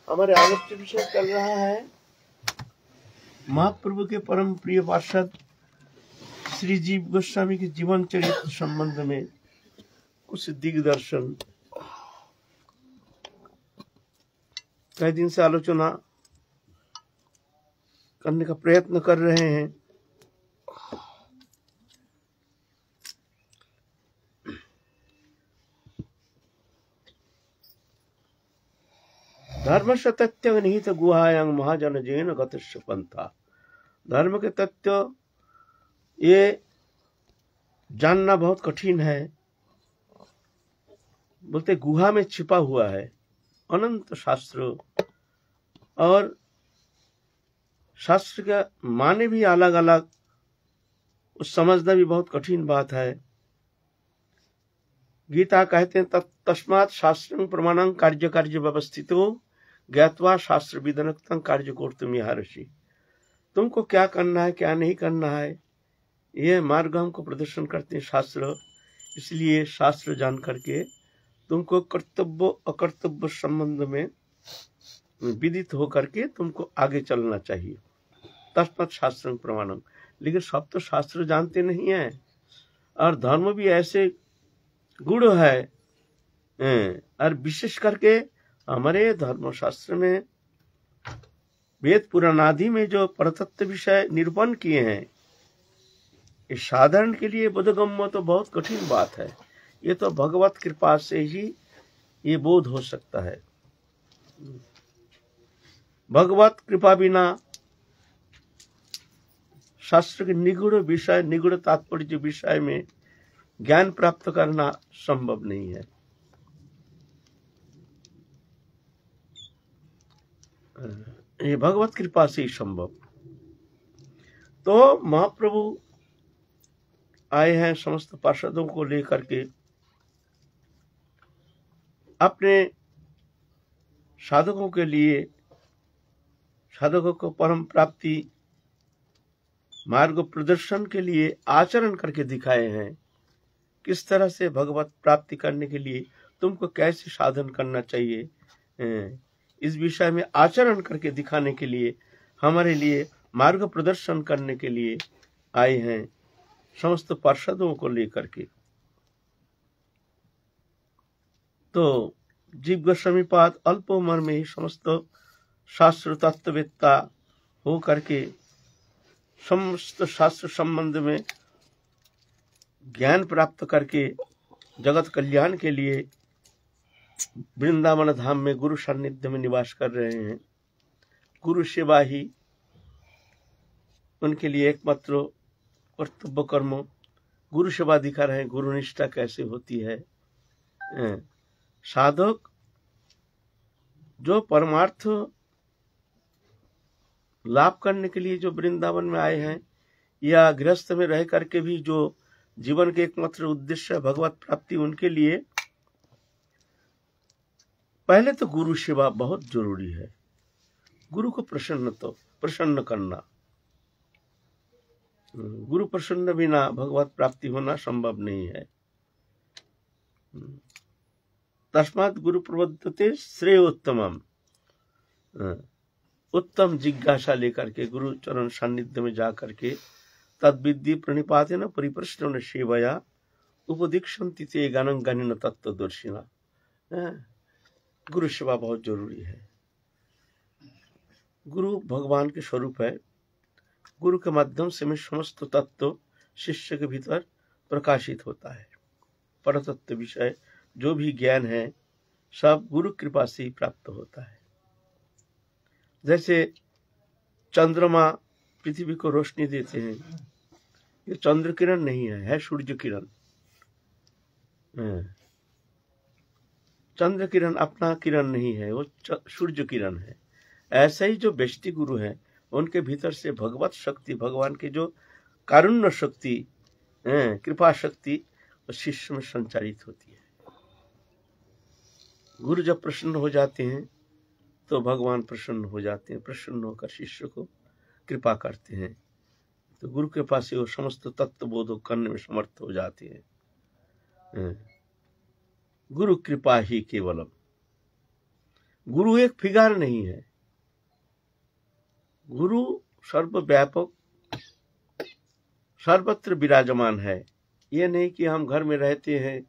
हमारे आलोच्य विषय चल रहा है महाप्रभु के परम प्रिय पार्षद श्री जीव गोस्वामी के जीवन चरित्र संबंध में कुछ दिग्दर्शन। कई दिन से आलोचना करने का प्रयत्न कर रहे हैं। धर्म से तथ्य निहित गुहायां महाजन जैन गतिश्य पंथा। धर्म के तथ्य ये जानना बहुत कठिन है। बोलते गुहा में छिपा हुआ है अनंत शास्त्र, और शास्त्र का माने भी अलग अलग, उस समझना भी बहुत कठिन बात है। गीता कहते हैं तस्मात् शास्त्रं प्रमाणं कार्य कार्य व्यवस्थितो ज्ञात्वा शास्त्र विदनक्तं कार्य कर्तुम् अर्हसि। तुमको क्या करना है क्या नहीं करना है ये मार्ग हमको प्रदर्शन करते हैं शास्त्र। इसलिए शास्त्र जान करके तुमको कर्तव्य अकर्तव्य संबंध में विदित होकर के तुमको आगे चलना चाहिए। तस्मात् शास्त्रं प्रमाणं। लेकिन सब तो शास्त्र जानते नहीं है, और धर्म भी ऐसे गुण है, और विशेष करके हमारे धर्म शास्त्र में वेद पुराण आदि में जो परतत्व विषय निरूपण किए हैं, ये साधारण के लिए बोधगम्य तो बहुत कठिन बात है। ये तो भगवत कृपा से ही ये बोध हो सकता है। भगवत कृपा बिना शास्त्र के निगूढ़ विषय, निगूढ़ तात्पर्य विषय में ज्ञान प्राप्त करना संभव नहीं है। ये भगवत कृपा से ही संभव। तो महाप्रभु आए हैं समस्त पार्षदों को लेकर के अपने साधकों के लिए, साधकों को परम प्राप्ति मार्ग प्रदर्शन के लिए आचरण करके दिखाए हैं। किस तरह से भगवत प्राप्ति करने के लिए तुमको कैसे साधन करना चाहिए, इस विषय में आचरण करके दिखाने के लिए, हमारे लिए मार्ग प्रदर्शन करने के लिए आए हैं समस्त पार्षदों को लेकर के। तो जीव गोस्वामी पाद अल्प उम्र में ही समस्त शास्त्र तत्ववेत्ता हो करके समस्त शास्त्र संबंध में ज्ञान प्राप्त करके जगत कल्याण के लिए वृंदावन धाम में गुरु सान्निध्य में निवास कर रहे हैं। गुरु सेवा ही उनके लिए एकमात्र कर्तव्य कर्म। गुरु सेवा दिखा रहे हैं गुरु निष्ठा कैसे होती है। साधक जो परमार्थ लाभ करने के लिए जो वृंदावन में आए हैं, या गृहस्थ में रह करके भी जो जीवन के एकमात्र उद्देश्य भगवत प्राप्ति, उनके लिए पहले तो गुरु सेवा बहुत जरूरी है। गुरु को प्रसन्न करना, गुरु प्रसन्न बिना भगवत प्राप्ति होना संभव नहीं है। तस्मात् गुरु प्रबद्धते श्रेयोत्तमम्। उत्तम जिज्ञासा लेकर के गुरु चरण सान्निध्य में जा करके तद्विद्धि प्रणिपातेन परिप्रश्नेन सेवया उपदीक्षन्ति ते ज्ञानं ज्ञानिनः तत्त्वदर्शिनः। गुरु सेवा बहुत जरूरी है। गुरु भगवान के स्वरूप है। गुरु के माध्यम से में समस्त तत्व शिष्य के भीतर प्रकाशित होता है। परतत्व विषय जो भी ज्ञान है सब गुरु कृपा से ही प्राप्त होता है। जैसे चंद्रमा पृथ्वी को रोशनी देते हैं, ये चंद्र किरण नहीं है सूर्य किरण। चंद्र किरण अपना किरण नहीं है, वो सूर्य किरण है। ऐसे ही जो व्यष्टि गुरु हैं, उनके भीतर से भगवत शक्ति, भगवान की जो कारुण्य शक्ति, कृपा शक्ति शिष्य में संचारित होती है। गुरु जब प्रसन्न हो जाते हैं तो भगवान प्रसन्न हो जाते हैं। प्रसन्न होकर शिष्य को कृपा करते हैं, तो गुरु के पास वो समस्त तत्व बोध करने में समर्थ हो जाते हैं। गुरु कृपा ही केवलम। गुरु एक फिगार नहीं है, गुरु सर्वव्यापक सर्वत्र विराजमान है। ये नहीं कि हम घर में रहते हैं,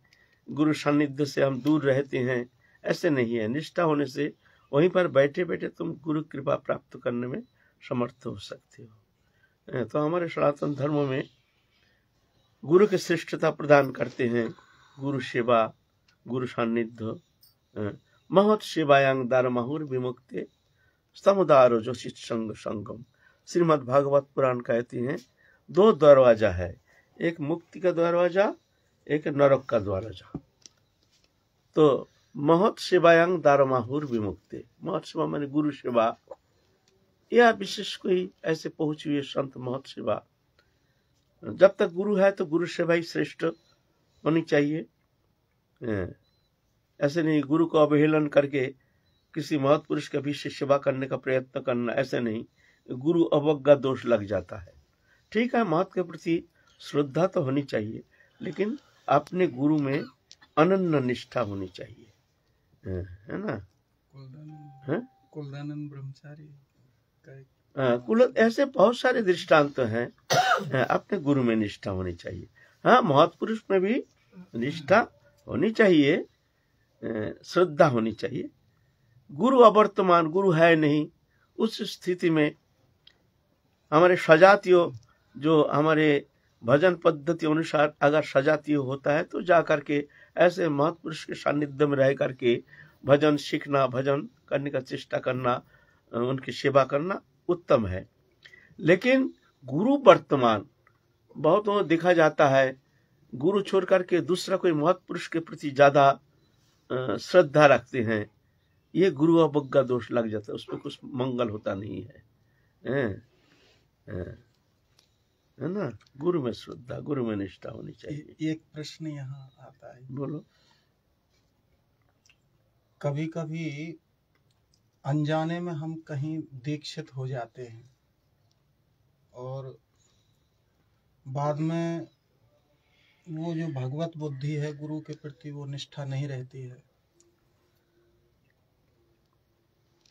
गुरु सानिध्य से हम दूर रहते हैं, ऐसे नहीं है। निष्ठा होने से वहीं पर बैठे बैठे तुम गुरु कृपा प्राप्त करने में समर्थ हो सकते हो। तो हमारे सनातन धर्म में गुरु की श्रेष्ठता प्रदान करते हैं गुरु सेवा, गुरु सानिध्य। महत सेवायांग दारमाहुर विमुक्ते समुदारो जो संग संगम। श्रीमद् भागवत पुराण कहते हैं 2 दरवाजा है, एक मुक्ति का दरवाजा, एक नरक का दरवाजा। तो महत सेवायांग दारमाहुर विमुक्ते, महत सेवा माने गुरु सेवा, या विशेष कोई ऐसे पहुंचे हुए संत महत सेवा। जब तक गुरु है तो गुरु सेवा ही श्रेष्ठ होनी चाहिए। ऐसे नहीं गुरु को अवहेलन करके किसी महत पुरुष का भी सेवा करने का प्रयत्न करना, ऐसे नहीं, गुरु अवज्ञा दोष लग जाता है। ठीक है, महत के प्रति श्रद्धा तो होनी चाहिए, लेकिन अपने गुरु में अनन्य निष्ठा होनी चाहिए, है ना। कुलदानंद ब्रह्मचारी कुल ऐसे बहुत सारे दृष्टांत हैं। अपने गुरु में निष्ठा होनी चाहिए। हाँ, महत पुरुष में भी निष्ठा होनी चाहिए, श्रद्धा होनी चाहिए। गुरु अवर्तमान, गुरु है नहीं, उस स्थिति में हमारे सजातीय जो हमारे भजन पद्धति अनुसार अगर सजातीय होता है तो जा करके ऐसे महत पुरुष के सानिध्य में रह करके भजन सीखना, भजन करने का चेष्टा करना, उनकी सेवा करना उत्तम है। लेकिन गुरु वर्तमान बहुत देखा जाता है, गुरु छोड़ करके दूसरा कोई महत पुरुष के प्रति ज्यादा श्रद्धा रखते हैं, ये गुरु अवज्ञा दोष लग जाता है, उसमें कुछ मंगल होता नहीं है ना। गुरु में श्रद्धा, गुरु में निष्ठा होनी चाहिए। एक प्रश्न यहाँ आता है, बोलो। कभी कभी अनजाने में हम कहीं दीक्षित हो जाते हैं और बाद में वो जो भगवत बुद्धि है गुरु के प्रति वो निष्ठा नहीं रहती है,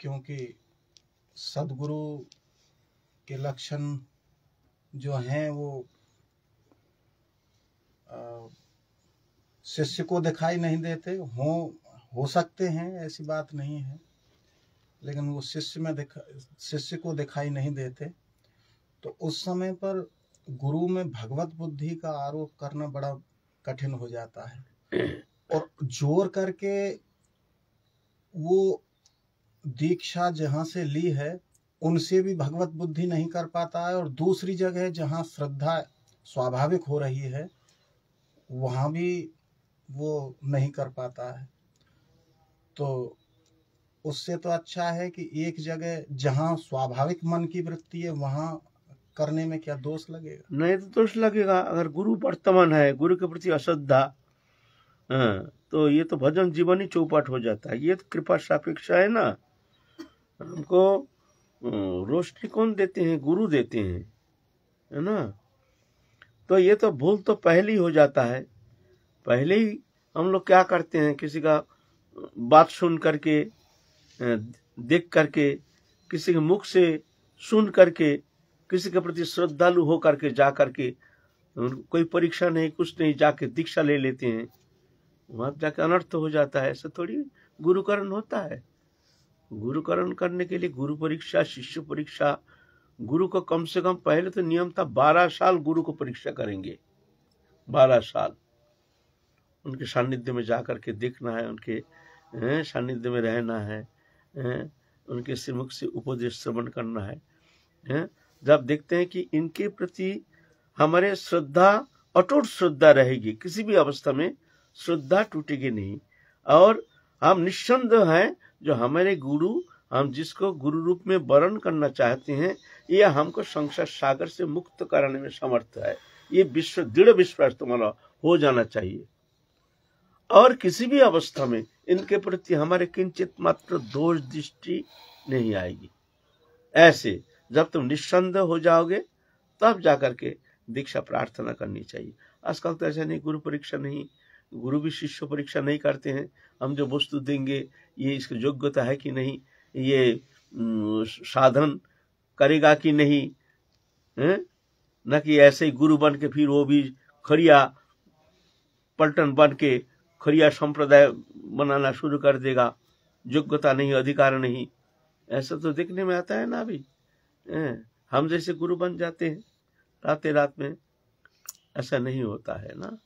क्योंकि सदगुरु के लक्षण जो हैं वो शिष्य को दिखाई नहीं देते। हो सकते हैं, ऐसी बात नहीं है, लेकिन वो शिष्य को दिखाई नहीं देते। तो उस समय पर गुरु में भगवत बुद्धि का आरोप करना बड़ा कठिन हो जाता है और जोर करके वो दीक्षा जहाँ से ली है उनसे भी भगवत बुद्धि नहीं कर पाता है, और दूसरी जगह जहाँ श्रद्धा स्वाभाविक हो रही है वहाँ भी वो नहीं कर पाता है। तो उससे तो अच्छा है कि एक जगह जहाँ स्वाभाविक मन की वृत्ति है वहाँ करने में क्या दोष लगेगा? नहीं तो दोष लगेगा। अगर गुरु वर्तमान है, गुरु के प्रति अश्रद्धा, तो ये तो भजन जीवन ही चौपट हो जाता है। ये तो कृपा सापेक्ष है ना। हमको रोशनी कौन देते हैं? गुरु देते हैं, है ना। तो ये तो भूल तो पहले ही हो जाता है। पहले ही हम लोग क्या करते हैं, किसी का बात सुन करके, देख करके, किसी के मुख से सुन करके, किसी के प्रति श्रद्धालु हो करके जा करके, कोई परीक्षा नहीं कुछ नहीं, जाके दीक्षा ले लेते हैं, वहां जाके अनर्थ हो जाता है। ऐसे थोड़ी गुरुकरण होता है। गुरुकरण करने के लिए गुरु परीक्षा, शिष्य परीक्षा, गुरु को कम से कम पहले तो नियम था 12 साल गुरु को परीक्षा करेंगे। 12 साल उनके सानिध्य में जाकर के देखना है, उनके सानिध्य में रहना है, उनके श्रीमुख से उपदेश श्रवण करना है। जब देखते हैं कि इनके प्रति हमारे श्रद्धा, अटूट श्रद्धा रहेगी, किसी भी अवस्था में श्रद्धा टूटेगी नहीं, और हम निस्संदेह हैं जो हमारे गुरु, हम जिसको गुरु रूप में वर्ण करना चाहते हैं, यह हमको संसार सागर से मुक्त कराने में समर्थ है। ये दृढ़ विश्वास तुम्हारा हो जाना चाहिए, और किसी भी अवस्था में इनके प्रति हमारे किंचित मात्र दोष दृष्टि नहीं आएगी। ऐसे जब तुम निस्संदेह हो जाओगे तब जाकर के दीक्षा प्रार्थना करनी चाहिए। आजकल तो ऐसा नहीं, गुरु परीक्षा नहीं, गुरु भी शिष्य परीक्षा नहीं करते हैं। हम जो वस्तु देंगे ये इसकी योग्यता है कि नहीं, ये साधन करेगा कि नहीं, न कि ऐसे ही गुरु बन के फिर वो भी खरिया पलटन बन के खरिया संप्रदाय बनाना शुरू कर देगा। योग्यता नहीं, अधिकार नहीं, ऐसा तो देखने में आता है ना। अभी हम जैसे गुरु बन जाते हैं रात रात में, ऐसा नहीं होता है ना,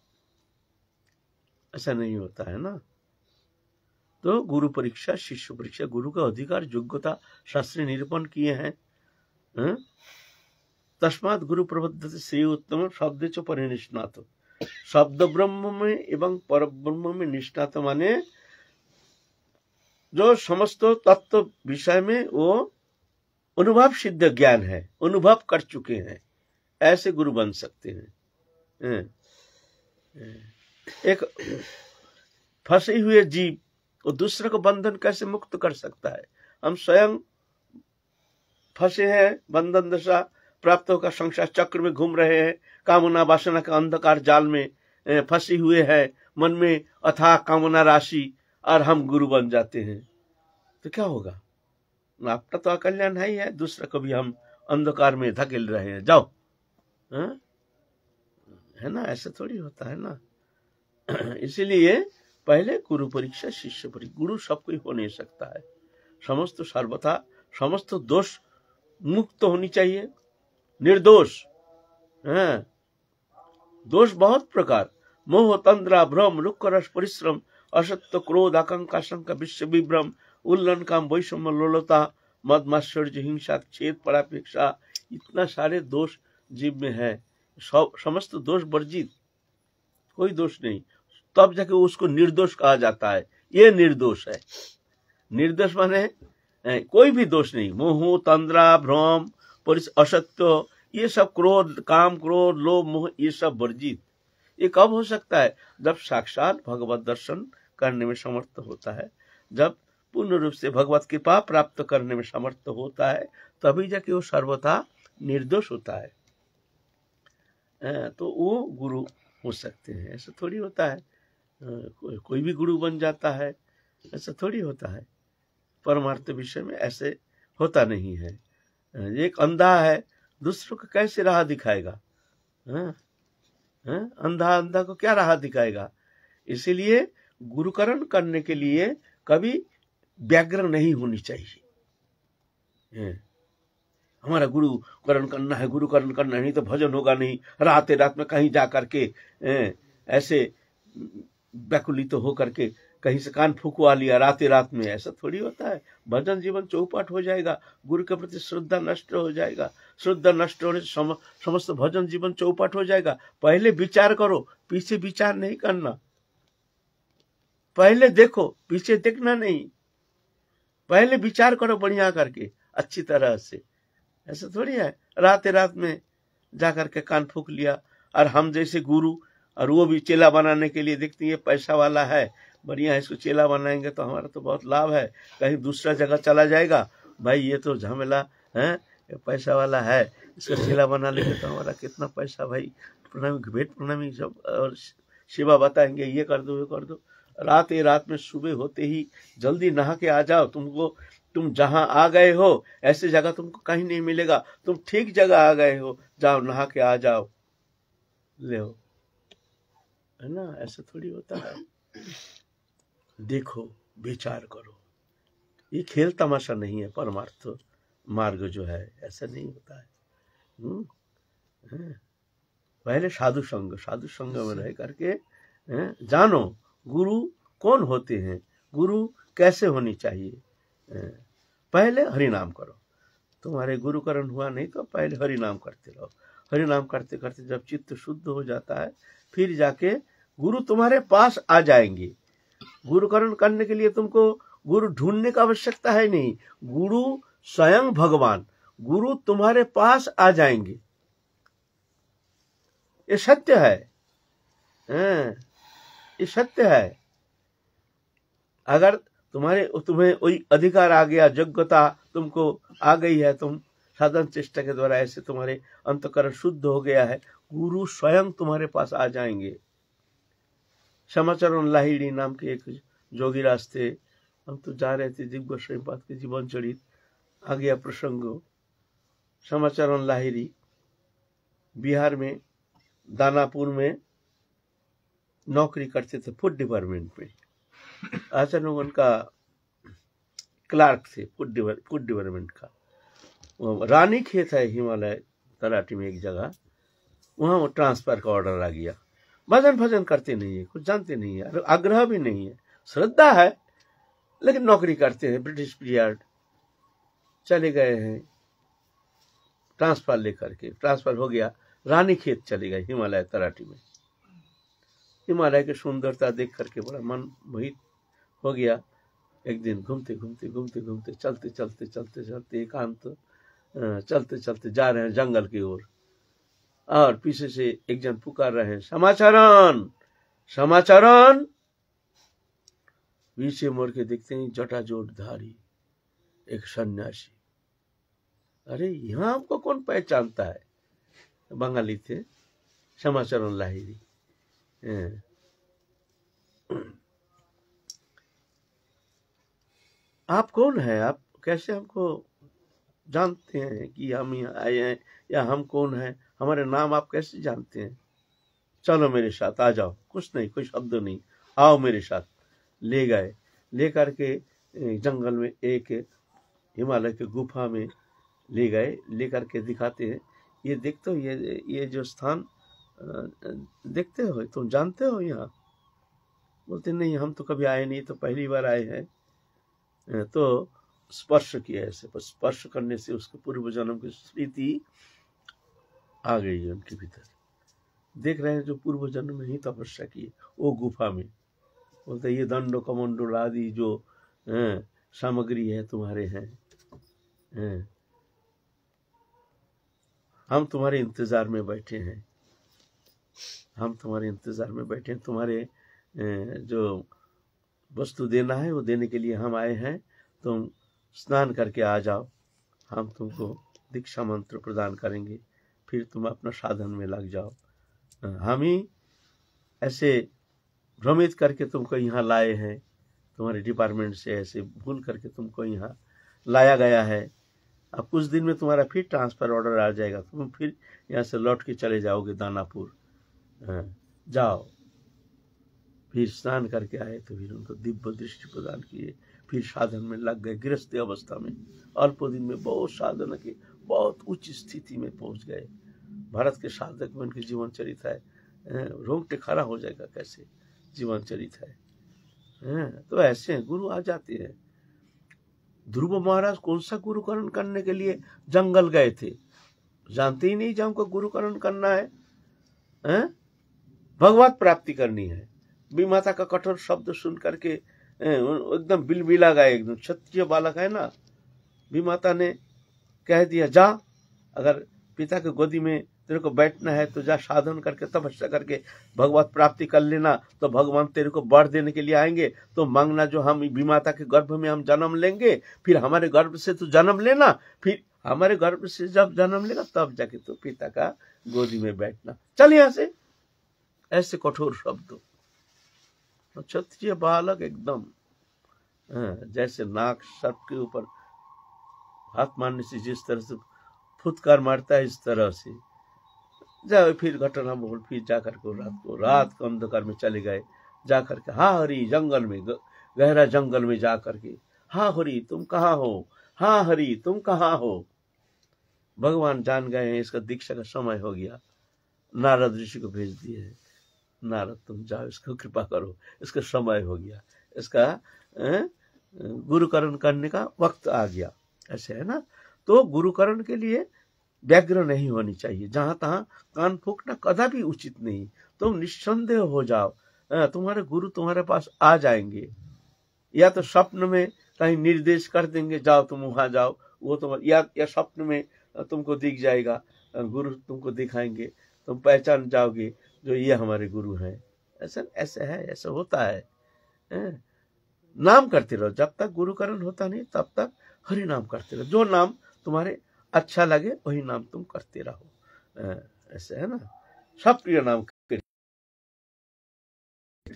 ऐसा नहीं होता है ना। तो गुरु परीक्षा, शिष्य परीक्षा, गुरु का अधिकार योग्यता शास्त्री निरूपण किए हैं। तस्मात् गुरु प्रबद्धते श्रेय उत्तम शब्द च परिनिष्णात। शब्द ब्रह्म में एवं पर ब्रह्म में निष्णात माने जो समस्त तत्व विषय में वो अनुभव सिद्ध ज्ञान है, अनुभव कर चुके हैं, ऐसे गुरु बन सकते हैं। एक फंसे हुए जीव वो दूसरे को बंधन कैसे मुक्त कर सकता है? हम स्वयं फंसे हैं, बंधन दशा प्राप्त होकर संसार चक्र में घूम रहे हैं, कामना वासना के अंधकार जाल में फंसे हुए हैं, मन में अथाह कामना राशि, और हम गुरु बन जाते हैं तो क्या होगा? आपका तो अकल्याण है ही है, दूसरा को भी हम अंधकार में धकेल रहे हैं, जाओ, है ना? ऐसा थोड़ी होता है ना। इसीलिए पहले गुरु परीक्षा, शिष्य परीक्षा। गुरु सब कोई हो नहीं सकता है, समस्त सर्वथा समस्त दोष मुक्त होनी चाहिए, निर्दोष। दोष बहुत प्रकार, मोह तंद्रा भ्रम रुक्ष रस परिश्रम असत्य क्रोध आकांक्षा शंका विश्व विभ्रम उल्लन काम वैषम्य लोलता मद माश्चर्य हिंसा छेद परापेक्षा, इतना सारे दोष जीव में है। समस्त दोष वर्जित, कोई दोष नहीं, तब जाके उसको निर्दोष कहा जाता है। ये निर्दोष है। निर्दोष माने कोई भी दोष नहीं, मोह तंद्रा भ्रम असत्य, ये सब क्रोध काम क्रोध लोभ मोह, ये सब वर्जित। ये कब हो सकता है? जब साक्षात भगवत दर्शन करने में समर्थ होता है, जब पूर्ण रूप से भगवत कृपा प्राप्त करने में समर्थ होता है, तभी जाके वो सर्वथा निर्दोष होता है। तो वो गुरु हो सकते हैं। ऐसा थोड़ी होता है कोई भी गुरु बन जाता है, ऐसा थोड़ी होता है। परमार्थ विषय में ऐसे होता नहीं है। एक अंधा है, दूसरों को कैसे राह दिखाएगा? अंधा को क्या राह दिखाएगा? इसीलिए गुरुकरण करने के लिए कभी व्याग्र नहीं होनी चाहिए। हमारा गुरुकरण करना है, गुरुकरण करना नहीं तो भजन होगा नहीं, रात रात में कहीं जा करके ऐसे व्याकुलित तो होकर के कहीं से कान फूकवा लिया रात रात में, ऐसा थोड़ी होता है। भजन जीवन चौपट हो जाएगा, गुरु के प्रति श्रद्धा नष्ट हो जाएगा, श्रद्धा नष्ट होने से समस्त भजन जीवन चौपट हो जाएगा। पहले विचार करो, पीछे विचार नहीं करना। पहले देखो, पीछे देखना नहीं। पहले विचार करो बढ़िया करके, अच्छी तरह से। ऐसा थोड़ी है रात रात में जाकर के कान फूक लिया। और हम जैसे गुरु, और वो भी चेला बनाने के लिए देखती है, पैसा वाला है, बढ़िया है, इसको चेला बनाएंगे तो हमारा तो बहुत लाभ है, कहीं दूसरा जगह चला जाएगा, भाई ये तो झमेला है, पैसा वाला है, इसका चेला बना लेंगे तो हमारा कितना पैसा, भाई प्रणामी भेंट प्रणामी सब और सेवा बताएंगे, ये कर दो, ये कर दो। रात में सुबह होते ही जल्दी नहा के आ जाओ, तुम जहां आ गए हो ऐसे जगह तुमको कहीं नहीं मिलेगा, तुम ठीक जगह आ गए हो, जाओ नहा के आ जाओ, ले हो, है ना? ऐसा थोड़ी होता है। देखो, विचार करो, ये खेल तमाशा नहीं है। परमार्थ मार्ग जो है ऐसा नहीं होता है। पहले साधु संग में रह करके जानो गुरु कौन होते हैं, गुरु कैसे होनी चाहिए। पहले हरि नाम करो। तुम्हारे गुरुकरण हुआ नहीं तो पहले हरि नाम करते रहो। हरि नाम करते करते जब चित्त शुद्ध हो जाता है, फिर जाके गुरु तुम्हारे पास आ जाएंगे। गुरुकरण करने के लिए तुमको गुरु ढूंढने की आवश्यकता है नहीं, गुरु स्वयं भगवान गुरु तुम्हारे पास आ जाएंगे। ये सत्य है, ये सत्य है। अगर तुम्हें वही अधिकार आ गया, योग्यता तुमको आ गई है, तुम साधन चेष्टा के द्वारा ऐसे तुम्हारे अंतःकरण शुद्ध हो गया है, गुरु स्वयं तुम्हारे पास आ जाएंगे। श्यामाचरण लाहिड़ी नाम के एक जोगीराज थे। हम तो जा रहे थे दिग्गज श्रीपाद के जीवन चरित, आ गया प्रसंग। श्यामाचरण लाहिड़ी बिहार में दानापुर में नौकरी करते थे फूड डिपार्टमेंट में। अचानक उनका क्लार्क थे फूड डिपार्टमेंट का। रानी खेत है हिमालय तराटी में एक जगह, वहां वो ट्रांसफर का ऑर्डर आ गया। भजन भजन करते नहीं है, कुछ जानते नहीं है, आग्रह भी नहीं है, श्रद्धा है लेकिन नौकरी करते हैं ब्रिटिश पीरियड। चले गए हैं ट्रांसफर लेकर के, ट्रांसफर हो गया, रानी खेत चले गए हिमालय तराटी में। हिमालय की सुंदरता देख करके बड़ा मन मोहित हो गया। एक दिन घूमते घूमते घूमते घूमते चलते चलते चलते चलते एकांत चलते चलते जा रहे हैं जंगल की ओर, और पीछे से एक जन पुकार रहे हैं, समाचरण समाचरण। पीछे मुड़ के देखते हैं जटाजोटधारी एक सन्यासी। अरे यहाँ आपको कौन पहचानता है? बंगाली थे, श्यामाचरण लाहिड़ी। आप कौन है? आप कैसे हमको जानते हैं कि हम यहाँ आए हैं, या हम कौन हैं? हमारे नाम आप कैसे जानते हैं? चलो मेरे साथ आ जाओ। कुछ नहीं, कोई शब्द नहीं, आओ मेरे साथ। ले गए, ले करके जंगल में एक हिमालय के गुफा में ले गए, ले करके दिखाते हैं, ये देखते हो, ये जो स्थान देखते हो, तुम जानते हो यहाँ? बोलते नहीं, हम तो कभी आए नहीं, तो पहली बार आए हैं। तो स्पर्श किया, ऐसे स्पर्श करने से उसके पूर्व जन्म की स्मृति आ गई है उनके भीतर। देख रहे हैं जो पूर्व जन्म में ही तपस्या की वो गुफा में। बोलते ये दंड कमंडल आदि जो सामग्री है तुम्हारे हैं, हम तुम्हारे इंतजार में बैठे हैं, हम तुम्हारे इंतजार में बैठे हैं, तुम्हारे जो वस्तु देना है वो देने के लिए हम आए हैं। तुम स्नान करके आ जाओ, हम तुमको दीक्षा मंत्र प्रदान करेंगे, फिर तुम अपना साधन में लग जाओ। हम ही ऐसे भ्रमित करके तुमको यहाँ लाए हैं, तुम्हारे डिपार्टमेंट से ऐसे भूल करके तुमको यहाँ लाया गया है। अब कुछ दिन में तुम्हारा फिर ट्रांसफर ऑर्डर आ जाएगा, तुम फिर यहाँ से लौट के चले जाओगे दानापुर। जाओ। फिर स्नान करके आए तो फिर उनको दिव्य दृष्टि प्रदान किए, फिर साधन में लग गए। गृहस्थ अवस्था में अल्प दिन में बहुत साधन के बहुत उच्च स्थिति में पहुंच गए। भारत के साधक में उनकी जीवन चरित है, रोंगटे खड़ा हो जाएगा कैसे जीवन चरित है। तो ऐसे गुरु आ जाते हैं। ध्रुव महाराज कौन सा गुरुकरण करने के लिए जंगल गए थे? जानते ही नहीं जब हमको गुरुकरण करना है, भगवत प्राप्ति करनी है। विमाता का कठोर शब्द सुन करके एकदम बिलबिला गए, एकदम क्षत्रिय बालक है ना। विमाता ने कह दिया, जा, अगर पिता के गोदी में तेरे को बैठना है तो जा, साधन करके तपस्या करके भगवत प्राप्ति कर लेना, तो भगवान तेरे को वर देने के लिए आएंगे। तो मांगना जो हम विमाता के गर्भ में हम जन्म लेंगे, फिर हमारे गर्भ से तो जन्म लेना, फिर हमारे गर्भ से जब जन्म लेगा तब जाके तो पिता का गोदी में बैठना। चल यहाँ से। ऐसे कठोर शब्द। क्षत्रिय बालक एकदम जैसे नाक सर्प के ऊपर हाथ मारने से जिस तरह से फुटकार मारता है, इस तरह से जाओ। फिर घटना बोल, फिर जाकर को रात को अंधकार में चले गए। जाकर के हाँ हरि जंगल में, गहरा जंगल में जाकर के, हाँ हरि तुम कहाँ हो, हाँ हरि तुम कहाँ हो। भगवान जान गए हैं इसका दीक्षा का समय हो गया। नारद ऋषि को भेज दिए है, नारद तुम जाओ, इसको कृपा करो, इसका समय हो गया, इसका गुरुकरण करने का वक्त आ गया। ऐसे है ना। तो गुरुकरण के लिए व्यग्र नहीं होनी चाहिए, जहां तहां कान फूंकना कदापि उचित नहीं। तुम निस्संदेह हो जाओ, तुम्हारे गुरु तुम्हारे पास आ जाएंगे, या तो स्वप्न में कहीं निर्देश कर देंगे, जाओ तुम वहां जाओ, वो तुम या स्वप्न में तुमको दिख जाएगा, गुरु तुमको दिखाएंगे, तुम पहचान जाओगे जो ये हमारे गुरु हैं। ऐसा है, ऐसा होता है। नाम करते रहो, जब तक गुरुकरण होता नहीं तब तक हरि नाम करते रहो। जो नाम तुम्हारे अच्छा लगे वही नाम तुम करते रहो। ऐसे है ना, सब प्रिय नाम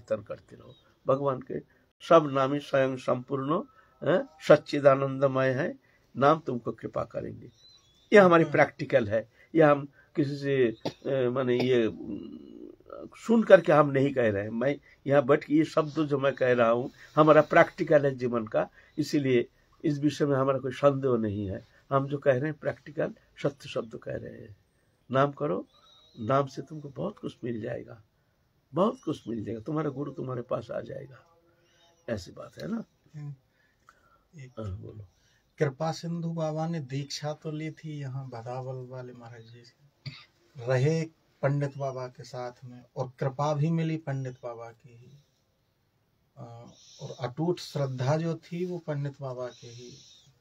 कीर्तन करते रहो। भगवान के सब नामी स्वयं संपूर्ण सच्चिदानंदमय है, नाम तुमको कृपा करेंगे। ये हमारी प्रैक्टिकल है, ये हम किसी से माने ये सुन करके हम नहीं कह रहे हैं। मैं यहाँ बैठ के ये शब्द जो मैं कह रहा हूँ हमारा प्रैक्टिकल है जीवन का, इसीलिए इस विषय में हमारा कोई संदेह नहीं है। हम जो कह रहे हैं प्रैक्टिकल सत्य शब्द कह रहे हैं। नाम करो, नाम से तुमको बहुत कुछ मिल जाएगा, बहुत कुछ मिल जाएगा, तुम्हारा गुरु तुम्हारे पास आ जाएगा। ऐसी बात है ना। बोलो। कृपा सिंधु बाबा ने दीक्षा तो ली थी यहाँ भदावल वाले महाराज जी से, रहे पंडित बाबा के साथ में, और कृपा भी मिली पंडित बाबा की ही, और अटूट श्रद्धा जो थी वो पंडित बाबा के ही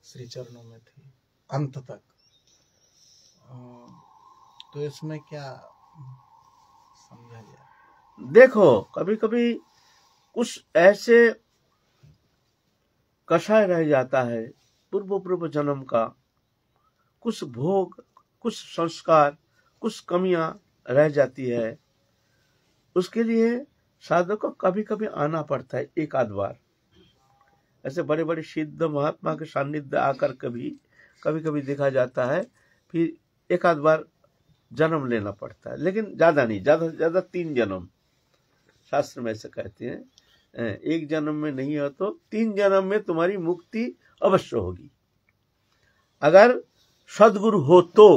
श्री चरणों में थी अंत तक। तो इसमें क्या समझा जाए? देखो, कभी कभी कुछ ऐसे कषाय रह जाता है पूर्व जन्म का, कुछ भोग, कुछ संस्कार, कुछ कमियां रह जाती है। उसके लिए साधक को कभी कभी आना पड़ता है, एक आध बार। ऐसे बड़े बड़े सिद्ध महात्मा के सानिध्य आकर कभी कभी देखा जाता है, फिर एक आध बार जन्म लेना पड़ता है, लेकिन ज्यादा नहीं, ज्यादा से ज्यादा 3 जन्म शास्त्र में ऐसे कहते हैं। एक जन्म में नहीं हो तो 3 जन्म में तुम्हारी मुक्ति अवश्य होगी, अगर सदगुरु हो तो।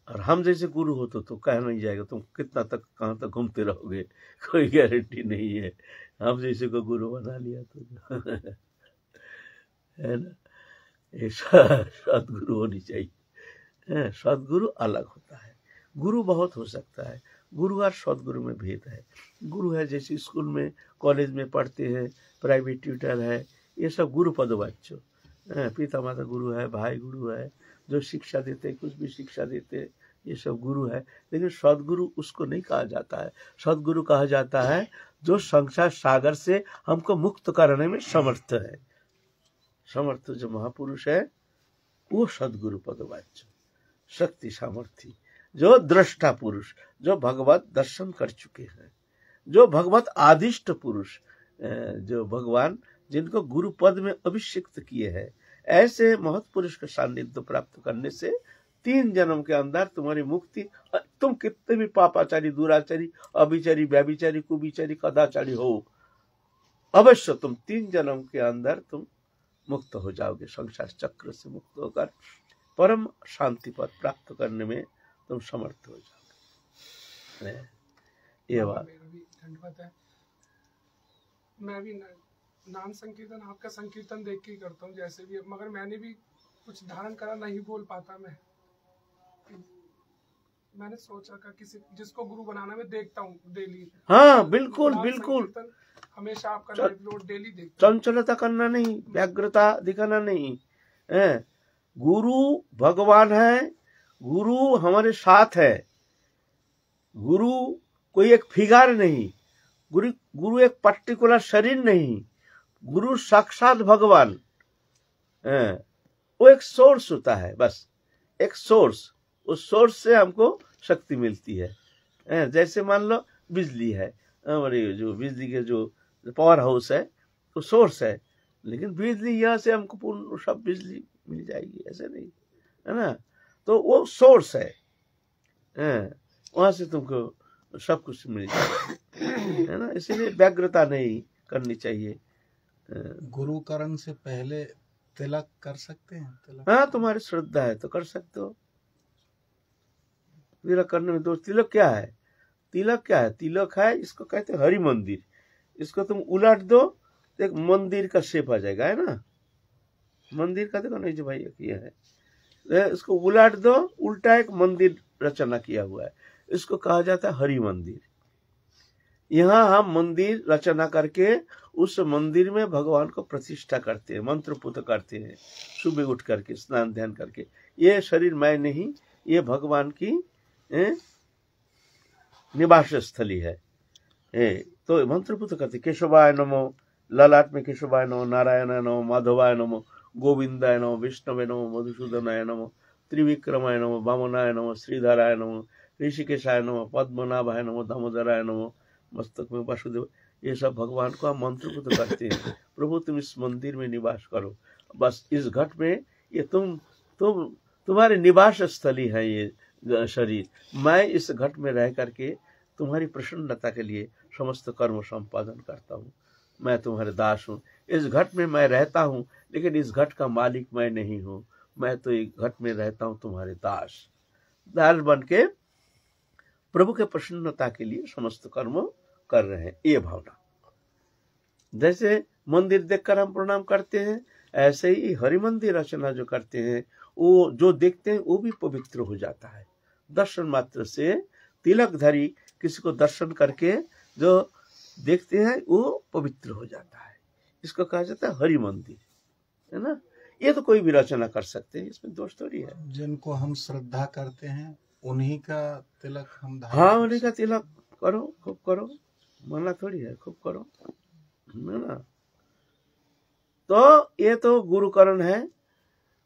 और हम जैसे गुरु हो तो कह नहीं जाएगा, तुम कितना तक कहां तक घूमते रहोगे, कोई गारंटी नहीं है। हम जैसे को गुरु बना लिया तो है ना। सदगुरु होनी चाहिए। सदगुरु अलग होता है, गुरु बहुत हो सकता है। गुरु और सदगुरु में भेद है। गुरु है जैसे स्कूल में कॉलेज में पढ़ते हैं, प्राइवेट ट्यूटर है, ये सब गुरु पदवाच्य। पिता माता गुरु है, भाई गुरु है, जो शिक्षा देते, कुछ भी शिक्षा देते, ये सब गुरु है। लेकिन सदगुरु उसको नहीं कहा जाता है। सदगुरु कहा जाता है जो संसार सागर से हमको मुक्त करने में समर्थ है। समर्थ जो महापुरुष है वो सदगुरु पदवाच्य। शक्ति सामर्थ्य, जो दृष्टा पुरुष, जो भगवत दर्शन कर चुके हैं, जो भगवत आदिष्ट पुरुष, जो भगवान जिनको गुरु पद में अभिषिक्त किए हैं, ऐसे महत् पुरुष का सानिध्य प्राप्त करने से 3 जन्म के अंदर तुम्हारी मुक्ति। तुम कितने भी पापाचारी, दुराचारी, अभिचारी, व्याभिचारी, कुविचारी, कदाचारी हो, अवश्य तुम 3 जन्म के अंदर तुम मुक्त हो जाओगे। संसार चक्र से मुक्त होकर परम शांति पद प्राप्त करने में तुम समर्थ हो जाओगे। ये बात है। मैं भी नाम संकीर्तन, आपका संकीर्तन देख के ही करता हूँ जैसे भी, मगर मैंने भी कुछ धारण करा, नहीं बोल पाता मैंने सोचा का किसी जिसको गुरु बनाना मैं देखता हूँ डेली। हाँ बिल्कुल बिल्कुल, हमेशा आपका लाइव लोड डेली देखता हूँ। चंचलता करना नहीं, व्यग्रता दिखाना नहीं है। गुरु भगवान है, गुरु हमारे साथ है। गुरु कोई एक फिगर नहीं, गुरु एक पर्टिकुलर शरीर नहीं, गुरु साक्षात भगवान। वो एक सोर्स होता है, बस एक सोर्स। उस सोर्स से हमको शक्ति मिलती है। जैसे मान लो बिजली है, हमारे जो बिजली के जो पावर हाउस है तो सोर्स है, लेकिन बिजली यहाँ से हमको पूर्ण सब बिजली मिल जाएगी ऐसे नहीं, है ना। तो वो सोर्स है, वहां से तुमको सब कुछ मिल जाएगा, है ना। इसीलिए व्यग्रता नहीं करनी चाहिए। गुरु करण से पहले तिलक कर सकते हैं? तिलक, हाँ, तुम्हारी श्रद्धा है तो कर सकते हो। तिलक करने में तो तिलक क्या है? तिलक क्या है? तिलक है, इसको कहते हैं हरि मंदिर। इसको तुम उलट दो तो एक मंदिर का शेप आ जाएगा, है ना। मंदिर का देखो नहीं जो भाई किया है, इसको उलट दो, उल्टा एक मंदिर रचना किया हुआ है, इसको कहा जाता है हरि मंदिर। यहाँ हम मंदिर रचना करके उस मंदिर में भगवान को प्रतिष्ठा करते हैं, मंत्रपुत करते हैं, सुबह उठ करके स्नान ध्यान करके। ये शरीर मैं नहीं, ये भगवान की निवास स्थली है। तो मंत्रपुत करते, केशवाय नमो, ललाट में केशवाय नमो, नारायण नमो, माधवाय नमो, गोविंदाय नमो, विष्णवे नमो, मधुसूदनाय नमो, त्रिविक्रमाय नमो, वामनाय नमो, श्रीधराय नमो, ऋषिकेशाय नमो, पद्मनाभाय नमो, दामोदराय नमो, मस्तक में वासुदेव, ये सब भगवान को हम मंत्रमुग्ध करते हैं। प्रभु तुम इस मंदिर में निवास करो, बस इस घट में, ये तुम्हारे निवास स्थली है ये शरीर। मैं इस घट में रह करके तुम्हारी प्रसन्नता के लिए समस्त कर्म संपादन करता हूँ। मैं तुम्हारे दास हूँ, इस घट में मैं रहता हूँ, लेकिन इस घट का मालिक मैं नहीं हूँ। मैं तो एक घट में रहता हूँ, तुम्हारे दास बन के प्रभु के प्रसन्नता के लिए समस्त कर्म कर रहे हैं। ये भावना, जैसे मंदिर देखकर हम प्रणाम करते हैं, ऐसे ही हरि मंदिर रचना जो करते हैं, वो जो देखते हैं वो भी पवित्र हो जाता है। दर्शन मात्र से, तिलकधारी किसी को दर्शन करके जो देखते हैं वो पवित्र हो जाता है। इसको कहा जाता है हरि मंदिर, है ना। ये तो कोई भी रचना कर सकते हैं, इसमें दोष थोड़ी है। जिनको हम श्रद्धा करते हैं उन्हीं का तिलक हम धारण, हाँ, उन्हीं का तिलक करो, खूब करो, मना थोड़ी है, खूब करो, है ना। तो ये तो गुरुकरण है।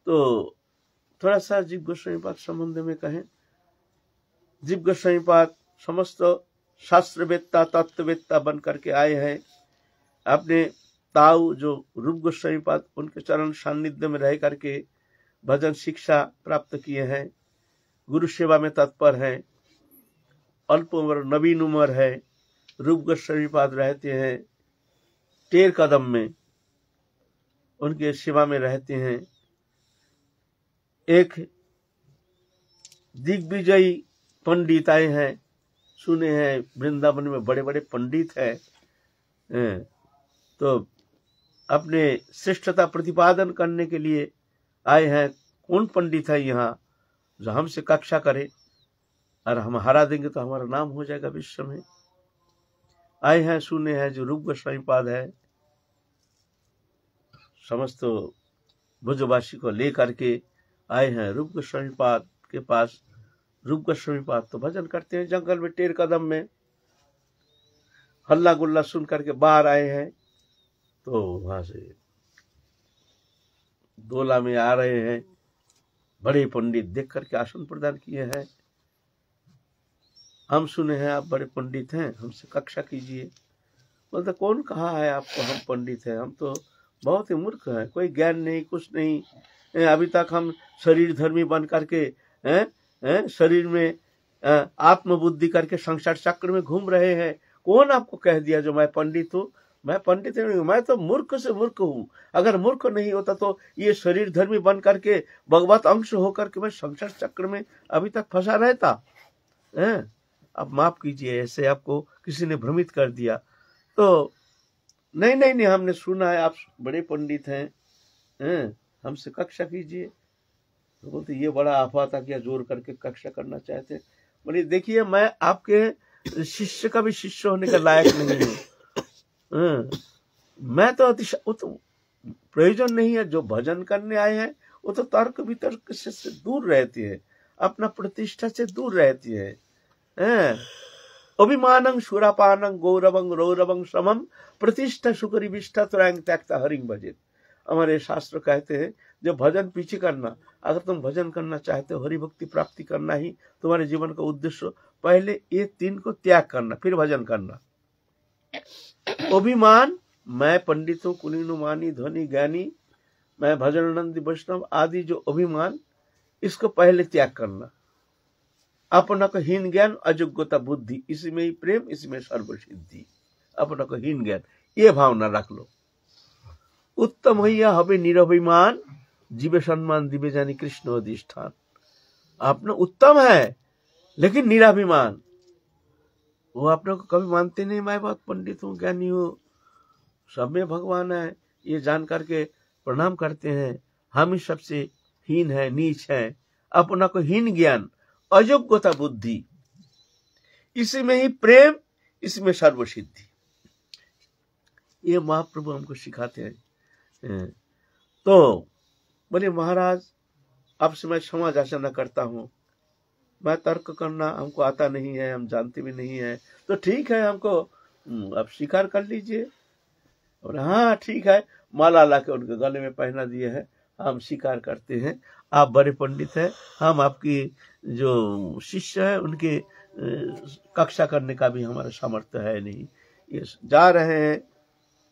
तो थोड़ा सा जीव गोस्वामीपाद संबंध में कहें। जीव गोस्वामीपाद समस्त शास्त्रवेत्ता तत्ववेत्ता बन करके आए हैं। अपने ताऊ जो रूप गोस्वामीपाद, उनके चरण सान्निध्य में रह करके भजन शिक्षा प्राप्त किए हैं, गुरु सेवा में तत्पर हैं। अल्प उम्र, नवीन उम्र है, रूप गोस्वामीपाद रहते हैं टेर कदम में, उनके सेवा में रहते हैं। एक दिग्विजयी पंडित आए हैं, सुने हैं वृंदावन में बड़े बड़े पंडित हैं, तो अपने श्रेष्ठता प्रतिपादन करने के लिए आए हैं। कौन पंडित है यहाँ जो हमसे कक्षा करे, और हम हरा देंगे तो हमारा नाम हो जाएगा विश्व में। आए हैं, सुने हैं जो रूप गोस्वामीपाद है, समस्त ब्रजवासी को लेकर के आए हैं रूप गोस्वामीपाद के पास। रूप गोस्वामीपाद तो भजन करते हैं जंगल में, टेर कदम में। हल्ला गुल्ला सुन करके बाहर आए हैं, तो वहां से दोला में आ रहे हैं। बड़े पंडित देख करके आसन प्रदान किए हैं। हम सुने हैं आप बड़े पंडित हैं, हमसे कक्षा कीजिए। बोलते कौन कहा है आपको हम पंडित हैं, हम तो बहुत ही मूर्ख हैं, कोई ज्ञान नहीं, कुछ नहीं। अभी तक हम शरीर धर्मी बन करके शरीर में आत्मबुद्धि करके संसार चक्र में घूम रहे हैं। कौन आपको कह दिया जो मैं पंडित हूँ? मैं पंडित नहीं हूँ, मैं तो मूर्ख से मूर्ख हूँ। अगर मूर्ख नहीं होता तो ये शरीर धर्मी बन करके भगवत अंश होकर के मैं संसार चक्र में अभी तक फंसा रहता। अब माफ कीजिए, ऐसे आपको किसी ने भ्रमित कर दिया तो नहीं नहीं नहीं, हमने सुना है आप बड़े पंडित हैं, हमसे कक्षा कीजिए। तो बोलते ये बड़ा अफवाह था, क्या जोर करके कक्षा करना चाहते। बोले देखिए, मैं आपके शिष्य का भी शिष्य होने का लायक नहीं हूँ। मैं तो प्रयोजन नहीं है। जो भजन करने आए हैं वो तो तर्क वितर्क से दूर रहती है, अपना प्रतिष्ठा से दूर रहती है। अभिमानं सुरापानं गौरवं रौरवं समम प्रतिष्ठा सुकरी विष्ठा त्रयं त्यक्ता हरिं भजेत। हमारे शास्त्र कहते हैं जो भजन पीछे करना, अगर तुम भजन करना चाहते हो, हरि भक्ति प्राप्ति करना ही तुम्हारे जीवन का उद्देश्य, पहले ये तीन को त्याग करना, फिर भजन करना। अभिमान, मैं पंडित हूँ, कुलीन मानी धनी ज्ञानी, मैं भजनानंदी वैष्णव आदि, जो अभिमान, इसको पहले त्याग करना। अपना को हीन ज्ञान, अयोग्यता बुद्धि, इसमें ही प्रेम, इसमें सर्व सिद्धि। अपना को हीन ज्ञान, ये भावना रख लो। उत्तम हइया हबे निरभिमान, जीवे सम्मान दिवे जानी कृष्ण अधिष्ठान। अपना उत्तम है लेकिन निराभिमान, वो अपने को कभी मानते नहीं, मैं बहुत पंडित हूँ, ज्ञानी हूँ, सब में भगवान है, ये जान करके प्रणाम करते हैं। हम ही सबसे हीन है, नीच है। अपना को हीन ज्ञान, अयोग्यता बुद्धि, इसमें ही प्रेम, इसमें सर्व सिद्धि। ये महाप्रभु हमको सिखाते हैं। तो बोले महाराज, आपसे मैं क्षमा याचना करता हूँ, मैं तर्क करना हमको आता नहीं है, हम जानते भी नहीं है। तो ठीक है, हमको आप स्वीकार कर लीजिए। और हाँ ठीक है, माला ला के उनके गले में पहना दिए है, हम स्वीकार करते हैं, आप बड़े पंडित हैं, हम आपकी जो शिष्य है उनके कक्षा करने का भी हमारा सामर्थ्य है नहीं। ये जा रहे हैं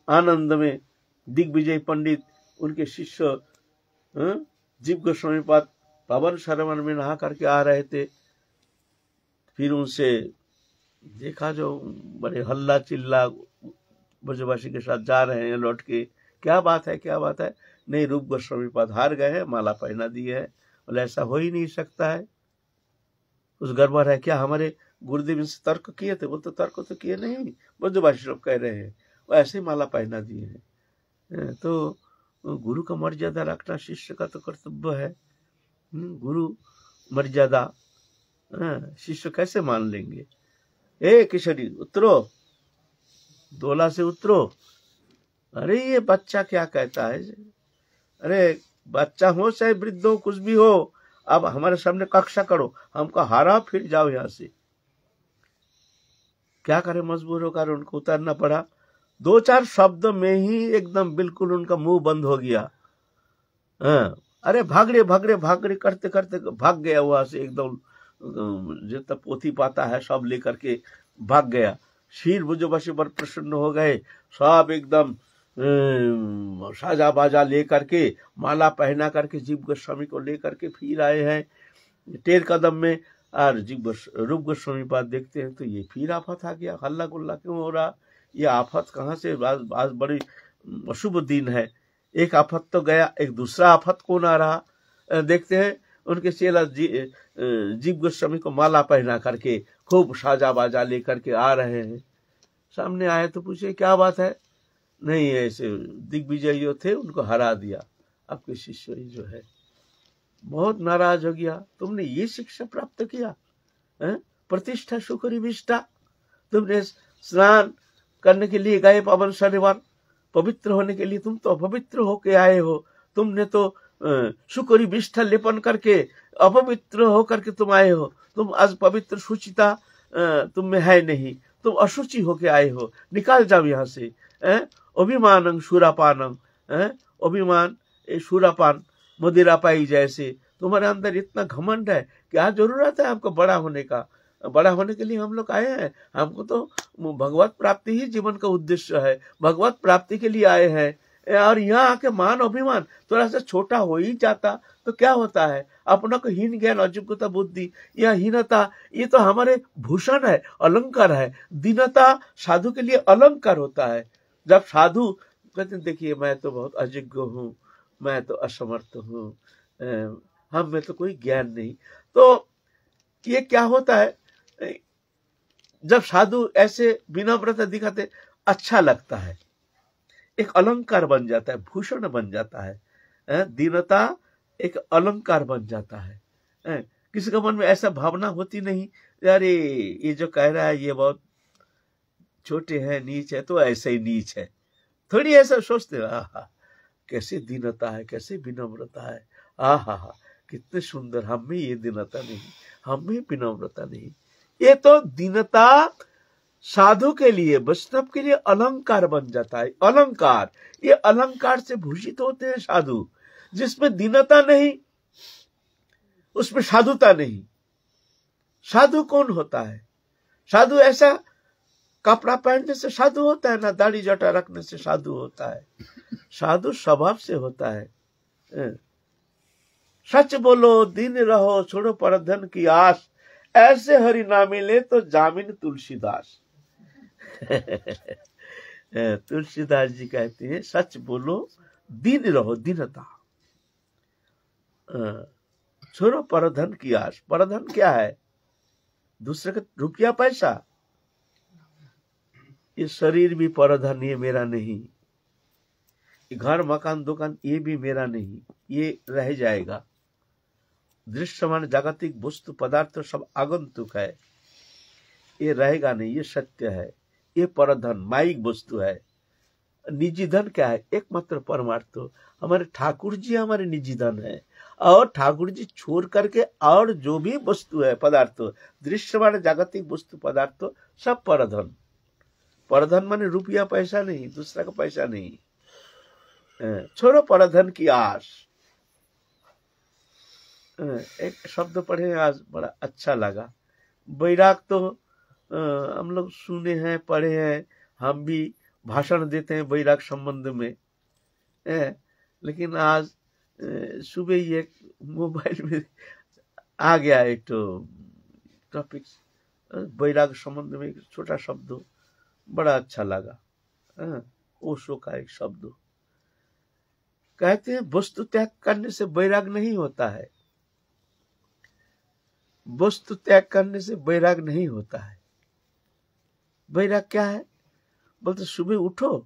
आनंद में। दिग्विजय पंडित उनके शिष्य जीव गोस्वामी पाद पावन सरोवर में नहा करके आ रहे थे। फिर उनसे देखा जो बड़े हल्ला चिल्ला ब्रजवासी के साथ जा रहे हैं लौट के, क्या बात है क्या बात है? नहीं, रूप गोस्वामी पाद हार गए हैं, माला पहना दिए है। बोले ऐसा हो ही नहीं सकता है। उस गड़बड़ है क्या? हमारे गुरुदेव इनसे तर्क किए थे? वो तो तर्क तो किए नहीं, ब्रजवासी लोग कह रहे हैं, वो ऐसे ही माला पहना दिए हैं। तो गुरु का मर्यादा रखना शिष्य का तो कर्तव्य है। गुरु मर्यादा शिष्य कैसे मान लेंगे? ए किशोरी उतरो, दोला से उतरो। अरे ये बच्चा क्या कहता है? अरे बच्चा हो चाहे वृद्ध हो, कुछ भी हो, अब हमारे सामने कक्षा करो, हमको हारा फिर जाओ यहाँ से। क्या करे, मजबूर होकर उनको उतारना पड़ा। 2-4 शब्द में ही एकदम बिल्कुल उनका मुंह बंद हो गया। अरे भागड़े भागड़े भागड़े करते करते भाग गया वहां से, एकदम जितना पोथी पाता है सब लेकर के भाग गया। शीर ब्रजवासी पर प्रसन्न हो गए, सब एकदम साजा बाजा लेकर के, माला पहना करके जीव गोस्वामी को लेकर के फिर आए हैं टेर कदम में। और रूप गोस्वामी पाद देखते हैं तो ये फिर आफत आ गया, हल्ला गुल्ला क्यों हो रहा? ये आफत कहाँ से? आज बड़ी अशुभ दिन है। एक आफत तो गया, एक दूसरा आफत कौन आ रहा? देखते हैं उनके चेला जीव गोस्वामी को माला पहना करके खूब साजा बाजा लेकर के आ रहे हैं। सामने आए तो पूछे क्या बात है? नहीं, ऐसे दिग्विजय जो थे उनको हरा दिया, आपके शिष्य ही जो है। बहुत नाराज हो गया, तुमने ये शिक्षा प्राप्त किया? प्रतिष्ठा शुक्र विष्ठा, तुमने स्नान करने के लिए गए पावन शनिवार, पवित्र होने के लिए तुम तो अपवित्र होके आए हो। तुमने तो शुक्र विष्ठा लेपन करके अपवित्र होकर के तुम आए हो। तुम आज पवित्र शुचिता तुम में है नहीं, तुम अशुचि होके आए हो, निकाल जाओ यहाँ से। अभिमानंग शूरापानंग, अभिमान शूरापान मदिरा पाई जैसे तुम्हारे अंदर इतना घमंड है, क्या जरूरत है आपको बड़ा होने का? बड़ा होने के लिए हम लोग आए हैं, हमको तो भगवत प्राप्ति ही जीवन का उद्देश्य है, भगवत प्राप्ति के लिए आए हैं। और यहाँ आके मान अभिमान थोड़ा सा छोटा हो ही जाता तो क्या होता है? अपना को हीन ज्ञान अयोग्यता बुद्धि या हीनता, ये तो हमारे भूषण है, अलंकार है। दीनता साधु के लिए अलंकार होता है। जब साधु कहते देखिए मैं तो बहुत अयोग्य हूँ, मैं तो असमर्थ हूँ, हम में तो कोई ज्ञान नहीं, तो ये क्या होता है? जब साधु ऐसे विनम्रता दिखाते अच्छा लगता है, एक अलंकार बन जाता है, भूषण बन जाता है। दीनता एक अलंकार बन जाता है। किसी का मन में ऐसा भावना होती नहीं, अरे ये जो कह रहा है ये बहुत छोटे हैं, नीच है, तो ऐसे ही नीच है, थोड़ी ऐसा सोचते। आहा कैसे दीनता है, कैसे विनम्रता है, आहा कितने सुंदर। हम में ये दीनता नहीं, हम में विनम्रता नहीं। ये तो दीनता साधु के लिए, वैष्णव के लिए अलंकार बन जाता है। अलंकार, ये अलंकार से भूषित होते हैं साधु। जिसमें दीनता नहीं उसमें साधुता नहीं। साधु कौन होता है? साधु ऐसा कपड़ा पहनने से साधु होता है ना, दाढ़ी जटा रखने से साधु होता है। साधु स्वभाव से होता है। सच बोलो, दिन रहो, छोड़ो परधन की आस, ऐसे हरि ना मिले तो जामिन तुलसीदास। तुलसीदास जी कहते हैं सच बोलो, दिन रहो, दीनता, छोड़ो परधन की आस। परधन क्या है? दूसरे का रुपया पैसा। ये शरीर भी परधन, ये मेरा नहीं। ये घर मकान दुकान ये भी मेरा नहीं, ये रह जाएगा। दृश्यमान जागतिक वस्तु पदार्थ सब आगंतुक है, ये रहेगा नहीं, ये सत्य है। ये परधन माइक वस्तु है। निजी धन क्या है? एकमात्र परमार्थ। हमारे ठाकुर जी हमारे निजी धन है, और ठाकुर जी छोड़ करके और जो भी वस्तु है पदार्थ, दृश्यमान जागतिक वस्तु पदार्थ सब परधन। परधन माने रुपया पैसा नहीं, दूसरा का पैसा नहीं। छोड़ो परधन की आस। एक शब्द पढ़े आज, बड़ा अच्छा लगा। वैराग तो हम लोग सुने हैं, पढ़े हैं, हम भी भाषण देते हैं वैराग संबंध में, लेकिन आज सुबह ही एक मोबाइल में आ गया एक तो टॉपिक वैराग संबंध में, एक छोटा शब्द बड़ा अच्छा लगा। ओशो का एक शब्द कहते हैं वस्तु त्याग करने से वैराग नहीं होता है, वस्तु त्याग करने से वैराग नहीं होता है। वैराग क्या है बोलते सुबह उठो,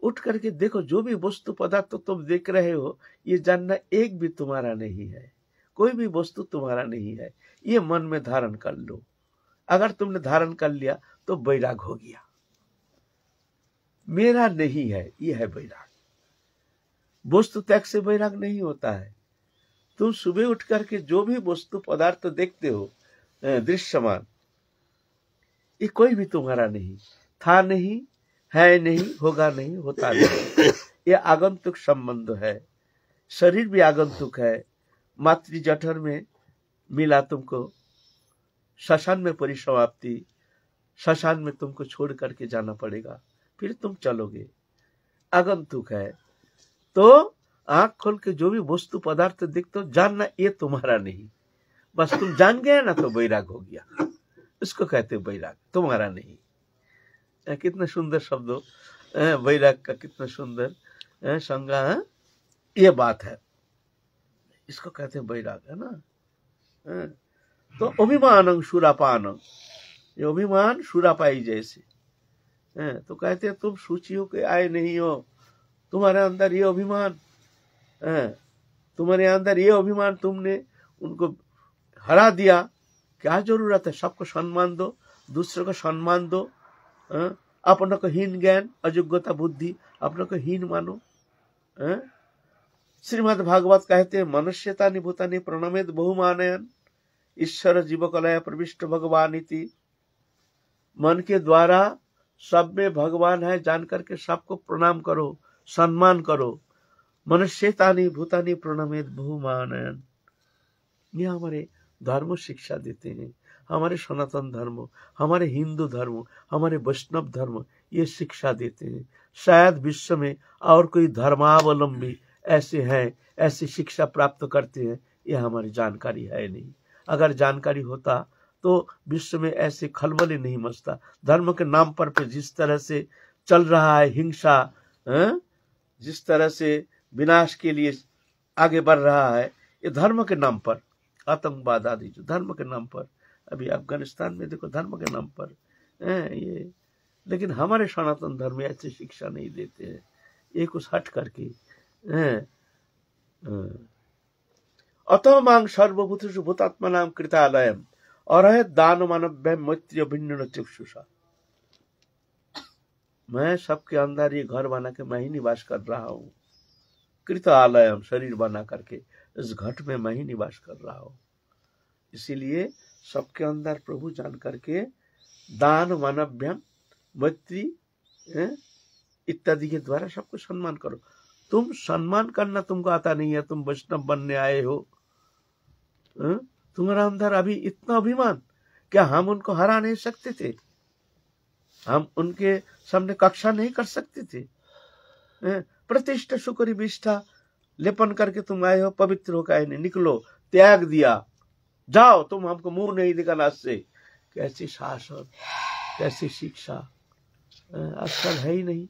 उठ करके देखो जो भी वस्तु पदार्थ तो तुम देख रहे हो ये जानना एक भी तुम्हारा नहीं है, कोई भी वस्तु तुम्हारा नहीं है, ये मन में धारण कर लो। अगर तुमने धारण कर लिया तो वैराग हो गया, मेरा नहीं है, ये है वैराग। वस्तु त्याग से वैराग नहीं होता है। तुम सुबह उठ करके जो भी वस्तु पदार्थ देखते हो दृश्यमान, ये कोई भी तुम्हारा नहीं, था नहीं, है नहीं, होगा नहीं, होता नहीं। ये आगंतुक संबंध है। शरीर भी आगंतुक है। मातृ जठर में मिला तुमको, श्मशान में परिसमाप्ति, श्मशान में तुमको छोड़ करके जाना पड़ेगा, फिर तुम चलोगे, आगंतुक है। तो आंख खोल के जो भी वस्तु पदार्थ देखते हो जानना ये तुम्हारा नहीं, बस तुम जान गए ना तो वैराग हो गया। इसको कहते वैराग, तुम्हारा नहीं। कितना सुंदर शब्द हो वैराग का, कितना सुंदर संज्ञा, ये बात है, इसको कहते हैं वैराग, है ना। तो अभिमान सुरापान, ये अभिमान सुरापाई जैसे, तो कहते हैं तुम सूची हो के आए नहीं हो, तुम्हारे अंदर ये अभिमान, तुम्हारे अंदर ये अभिमान, तुमने उनको हरा दिया। क्या जरूरत है, सबको सम्मान दो, दूसरों को सम्मान दो, अपनों को हीन ज्ञान, अयोग्यता बुद्धि, अपनों को हीन मानो। श्रीमद् भागवत कहते हैं मनुष्यतानि भूतानि प्रणमेद बहुमानयन ईश्वर जीवकलय प्रविष्ट भगवान इति। मन के द्वारा सब में भगवान है जान करके सबको प्रणाम करो, सम्मान करो। मनुष्यतानि भूतानि प्रणमेद बहुमानयन, ये हमारे धर्म शिक्षा देते हैं। हमारे सनातन धर्म, हमारे हिंदू धर्म, हमारे वैष्णव धर्म ये शिक्षा देते हैं। शायद विश्व में और कोई धर्मावलंबी ऐसे हैं, ऐसी शिक्षा प्राप्त करते हैं, ये हमारी जानकारी है नहीं। अगर जानकारी होता तो विश्व में ऐसे खलबल ही नहीं मचता। धर्म के नाम पर जिस तरह से चल रहा है हिंसा, जिस तरह से विनाश के लिए आगे बढ़ रहा है, ये धर्म के नाम पर, आतंकवाद आदि जो धर्म के नाम पर, अभी अफगानिस्तान में देखो धर्म के नाम पर ये। लेकिन हमारे सनातन धर्म में ऐसी शिक्षा नहीं देते हैं, ये कुछ हट करके। अतो मांग सर्वभूतेषु भूतात्मनां कृतालयम् अरहत दान मानव्यम मैत्र्य भिन्न चक्षुषा। मैं सबके अंदर ये घर बना के मैं ही निवास कर रहा हूँ। कृतालयम, शरीर बना करके इस घट में मैं ही निवास कर रहा हूँ। इसीलिए सबके अंदर प्रभु जान करके दान मानव्यम मैत्री इत्यादि के द्वारा सबको सम्मान करो। तुम सम्मान करना तुमको आता नहीं है, तुम वैष्णव बनने आए हो, तुम्हारा अंदर अभी इतना अभिमान, क्या हम उनको हरा नहीं सकते थे? हम उनके सामने कक्षा नहीं कर सकते थे? प्रतिष्ठा शुक्र विष्ठा लेपन करके तुम आए हो, पवित्र होकर निकलो, त्याग दिया, जाओ, तुम हमको मुंह नहीं दिखाना से। कैसी शासन, कैसी शिक्षा आजकल है ही नहीं।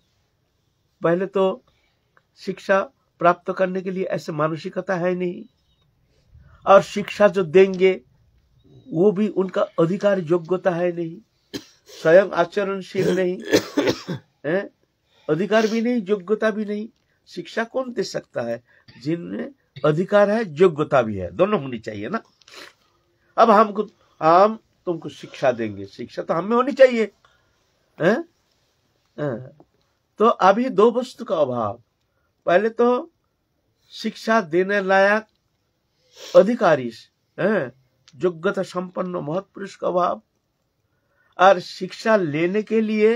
पहले तो शिक्षा प्राप्त करने के लिए ऐसे मानसिकता है नहीं, और शिक्षा जो देंगे वो भी उनका अधिकार योग्यता है नहीं, स्वयं आचरणशील नहीं, अधिकार भी नहीं, योग्यता भी नहीं। शिक्षा कौन दे सकता है? जिनमें अधिकार है, योग्यता भी है, दोनों होनी चाहिए ना। अब हम तुमको शिक्षा देंगे, शिक्षा तो हमें होनी चाहिए। तो अभी दो वस्तु का अभाव, पहले तो शिक्षा देने लायक अधिकारी, योग्यता संपन्न महत्पुरुष का अभाव, और शिक्षा लेने के लिए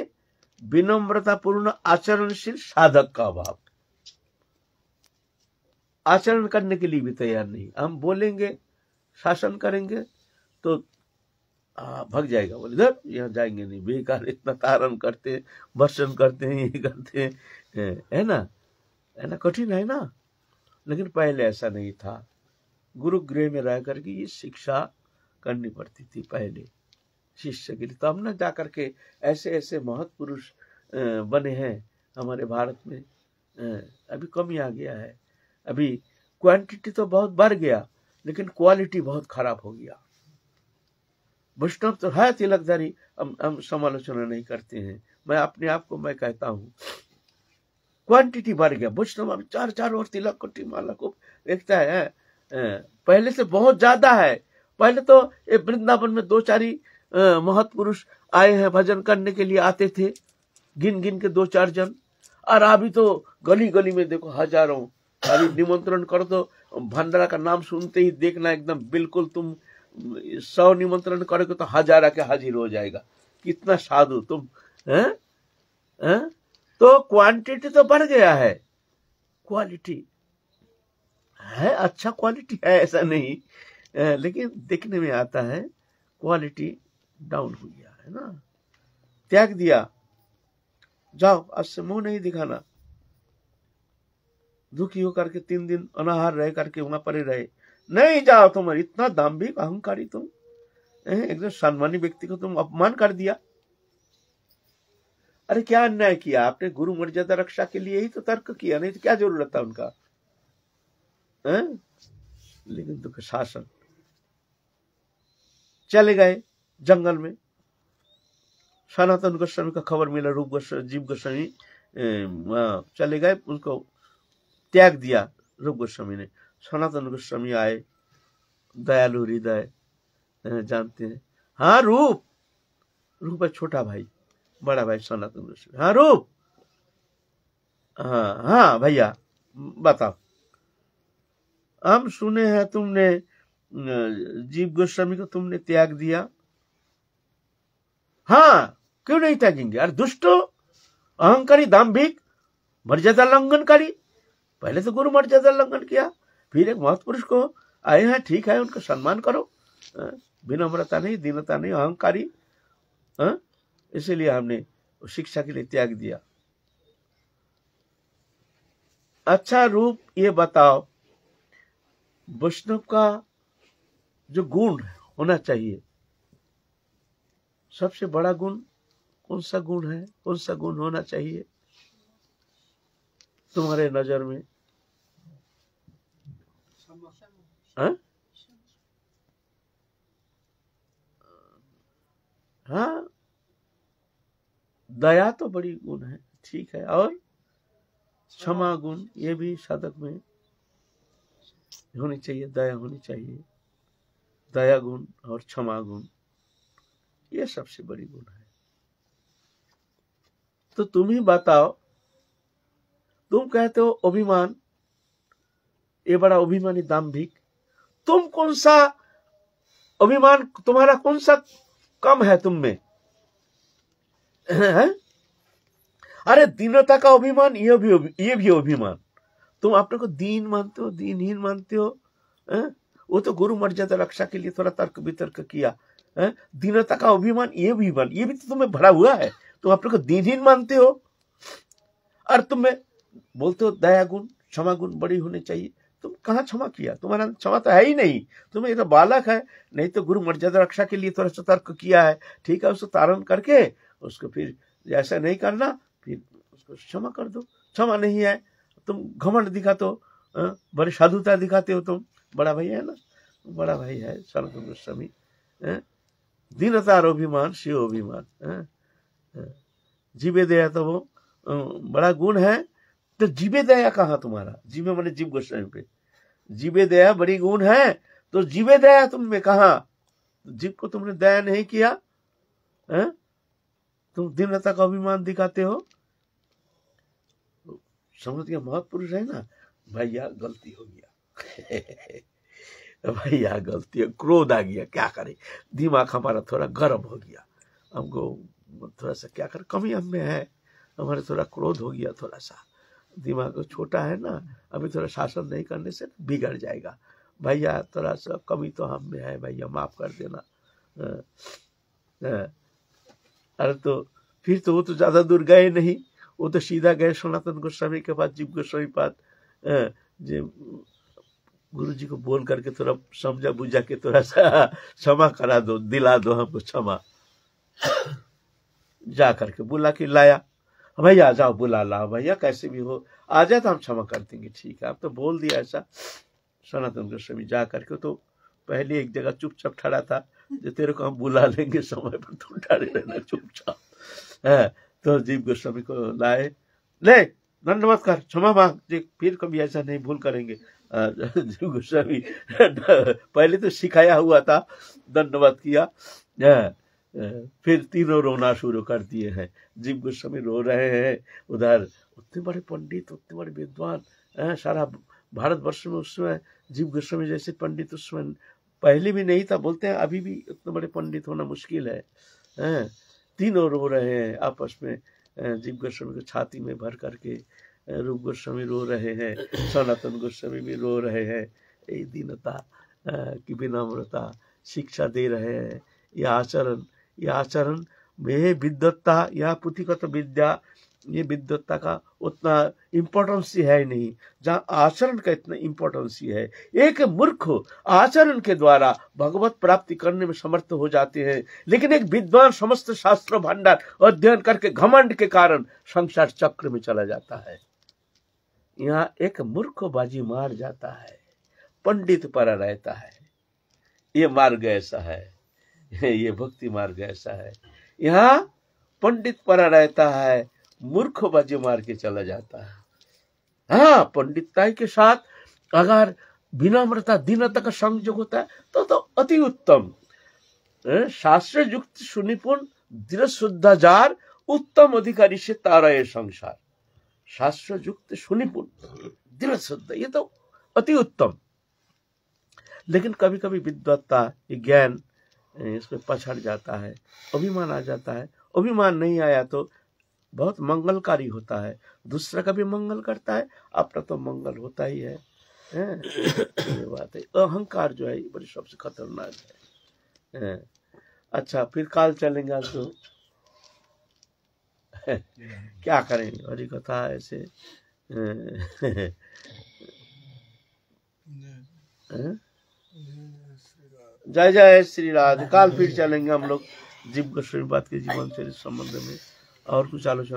विनम्रता पूर्ण आचरणशील साधक का अभाव। आचरण करने के लिए भी तैयार नहीं। हम बोलेंगे, शासन करेंगे तो भाग जाएगा, बोले इधर यहाँ जाएंगे नहीं, बेकार इतना तारण करते हैं, वर्षण करते हैं, ये करते हैं, है ना, कठिन है ना। लेकिन पहले ऐसा नहीं था, गुरुगृह में रह करके ये शिक्षा करनी पड़ती थी पहले शिष्य के लिए। तो हम ना जा करके ऐसे ऐसे महत् पुरुष बने हैं हमारे भारत में। अभी कमी आ गया है, अभी क्वांटिटी तो बहुत बढ़ गया लेकिन क्वालिटी बहुत खराब हो गया। वैष्णव तो है तिलकधारी, हम समालोचना नहीं करते हैं, मैं अपने आप को मैं कहता हूँ क्वांटिटी बढ़ गया। वैष्णव अब 4 और तिलक कोटि माला को देखता है, पहले से बहुत ज्यादा है। पहले तो वृंदावन में 2-4 ही महत् पुरुष आए हैं, भजन करने के लिए आते थे, गिन गिन के 2-4 जन। और अभी तो गली गली में देखो हजारों। अभी निमंत्रण कर दो, भंडारा का नाम सुनते ही देखना एकदम बिल्कुल, तुम 100 निमंत्रण करोगे तो 1000 आके हाजिर हो जाएगा। कितना साधु तुम हैं? तो क्वांटिटी तो बढ़ गया है, क्वालिटी है, अच्छा क्वालिटी है ऐसा नहीं, लेकिन देखने में आता है क्वालिटी डाउन हो गया है ना। त्याग दिया, जाओ आज से मुंह नहीं दिखाना। दुखी होकर के 3 दिन अनाहार रह करके वहां पड़े रहे, नहीं जाओ, तुम इतना दाम्भिक अहंकारी, तुम एकदम सम्मानी व्यक्ति को तुम अपमान कर दिया। अरे क्या अन्याय किया आपने, गुरु मर्यादा रक्षा के लिए ही तो तर्क किया, नहीं तो क्या जरूरत था उनका। लेकिन दुख शासन, चले गए जंगल में। सनातन गोस्वामी का खबर मिला, रूप गोस्वामी, जीव गोस्वामी चले गए, उनको त्याग दिया रूप गोस्वामी ने। सनातन गोस्वामी आए, दयालु हृदय, जानते हैं। हाँ रूप है छोटा भाई, बड़ा भाई सनातन गोस्वामी। हाँ रूप, हाँ भैया बताओ, हम सुने हैं तुमने जीव गोस्वामी को तुमने त्याग दिया। हाँ क्यों नहीं त्यागेंगे, अरे दुष्टो, अहंकारी, दाम्भिक, मर्यादा लंघनकारी। पहले तो गुरु मर्यादा लंघन किया, फिर एक महत् पुरुष को आए हैं, ठीक है उनका सम्मान करो, विनम्रता नहीं, दीनता नहीं, अहंकारी। इसीलिए हमने शिक्षा के लिए त्याग दिया। अच्छा रूप, ये बताओ वैष्णव का जो गुण होना चाहिए, सबसे बड़ा गुण कौन सा गुण है, कौन सा गुण होना चाहिए तुम्हारे नजर में? हाँ दया तो बड़ी गुण है, ठीक है, और क्षमा गुण, ये भी साधक में होनी चाहिए, दया होनी चाहिए, दया गुण और क्षमा गुण, ये सबसे बड़ी गुण है। तो तुम ही बताओ, तुम कहते हो अभिमान, ये बड़ा अभिमानी दाम्भिक, तुम कौन सा अभिमान, तुम्हारा कौन सा कम है तुम में? अरे दीनता का अभिमान, ये भी अभिमान। तुम अपने को दीन मानते हो, दीनहीन मानते हो। वो तो गुरु मर्यादा रक्षा के लिए थोड़ा तर्क वितर्क किया। दीनता का अभिमान, ये भी तो तुम्हें भरा हुआ है, तुम अपने को दीनहीन मानते हो। और तुम्हें बोलते हो दया गुण, क्षमा गुण बड़ी होनी चाहिए। तुम कहाँ क्षमा किया, तुम्हारा क्षमा तो है ही नहीं, तुम्हें तो बालक है। नहीं तो गुरु मर्यादा रक्षा के लिए थोड़ा सा तर्क किया है, ठीक है, उसको तारण करके उसको फिर ऐसा नहीं करना, फिर उसको क्षमा कर दो। क्षमा नहीं है, तुम घमंड दिखाते हो, बड़ी साधुता दिखाते हो। तुम बड़ा भाई है ना, बड़ा भाई है सनातन गोस्वामी। दीनता और अभिमान, शिव अभिमान, जीवे दया तो वो बड़ा गुण है। तो जीवे दया कहाँ तुम्हारा? जीवे मैंने जीव गोस्वामी पे, जीवे दया बड़ी गुण है, तो जीवे दया तुम में कहा? जीव को तुमने दया नहीं किया, तुम दीनता का अभिमान दिखाते हो। समझ गया, महापुरुष है ना, भैया गलती हो गया भैया गलती, क्रोध आ गया, क्या करे, दिमाग हमारा थोड़ा गर्म हो गया, हमको थोड़ा सा क्या करे, कमी हम में है, हमारे थोड़ा क्रोध हो गया, थोड़ा सा दिमाग छोटा है ना, अभी थोड़ा शासन नहीं करने से बिगड़ जाएगा। भैया थोड़ा सा कमी तो हम में है, भैया माफ कर देना। अरे तो फिर तो वो तो ज्यादा दूर गए नहीं, वो तो सीधा गए सनातन गोस्वामी के पास, जीव गोस्वामी पास। गुरु जी को बोल करके थोड़ा समझा बुझा के थोड़ा सा क्षमा करा दो, दिला दो हमको क्षमा। जा करके बुला के लाया, भैया जाओ बुला लाओ भैया, कैसे भी हो आ जाए तो हम क्षमा कर देंगे। ठीक है, आप तो बोल दिया ऐसा। सनातन गोस्वामी जा करके तो पहले एक जगह चुपचाप खड़ा था, जो तेरे को हम बुला लेंगे समय पर, तुम खड़े रहना चुपचाप है। तो जीव गोस्वामी को लाए, ले दंडवत कर, क्षमा मांग, फिर कभी ऐसा नहीं भूल करेंगे। जीव गोस्वामी पहले तो सिखाया हुआ था, दंडवत किया, फिर तीनों रोना शुरू कर दिए हैं। जीव गोस्वामी रो रहे हैं, उधर उतने बड़े पंडित, उतने बड़े विद्वान, सारा भारतवर्ष में उस समय जीव गोस्वामी जैसे पंडित उस समय पहले भी नहीं था। बोलते हैं अभी भी उतने बड़े पंडित होना मुश्किल है। तीनों रो रहे हैं आपस में, जीव गोस्वामी को छाती में भर करके रूप गोस्वामी रो रहे हैं, सनातन गोस्वामी भी रो रहे हैं। ये दीनता की विनम्रता शिक्षा दे रहे हैं। यह आचरण में विद्वत्ता या पुथिगत विद्या, ये विद्वत्ता का उतना इम्पोर्टेंस ही है नहीं, जहाँ आचरण का इतना इम्पोर्टेंस ही है। एक मूर्ख आचरण के द्वारा भगवत प्राप्ति करने में समर्थ हो जाते हैं, लेकिन एक विद्वान समस्त शास्त्र भंडार अध्ययन करके घमंड के कारण संसार चक्र में चला जाता है। यहाँ एक मूर्ख बाजी मार जाता है, पंडित पर रहता है। ये मार्ग ऐसा है, ये भक्ति मार्ग ऐसा है। यहाँ पंडित पर रहता है, मूर्ख बाजी मार के चला जाता है। हाँ, पंडिताई के साथ अगर विनम्रता दीनता का संयोग होता है तो अति उत्तम। शास्त्र युक्त सुनिपुण दृढ़ शुद्धाचार उत्तम अधिकारी से तारा ये संसार। शास्त्र युक्त सुनिपुण दृढ़ शुद्ध, ये तो अति उत्तम। लेकिन कभी कभी विद्वत्ता, ज्ञान इसमें पछड़ जाता है, अभिमान आ जाता है। अभिमान नहीं आया तो बहुत मंगलकारी होता है, दूसरा का भी मंगल करता है, अपना तो मंगल होता ही है। ये बात है। अहंकार जो है ये बड़ी सबसे खतरनाक है। अच्छा, फिर काल चलेंगे आज तो क्या करेंगे, हरी कथा ऐसे जय जय श्री राधे। काल फिर चलेंगे हम लोग जीव गोस्वामी बात के जीवन चरित्र संबंध में और कुछ आलोचना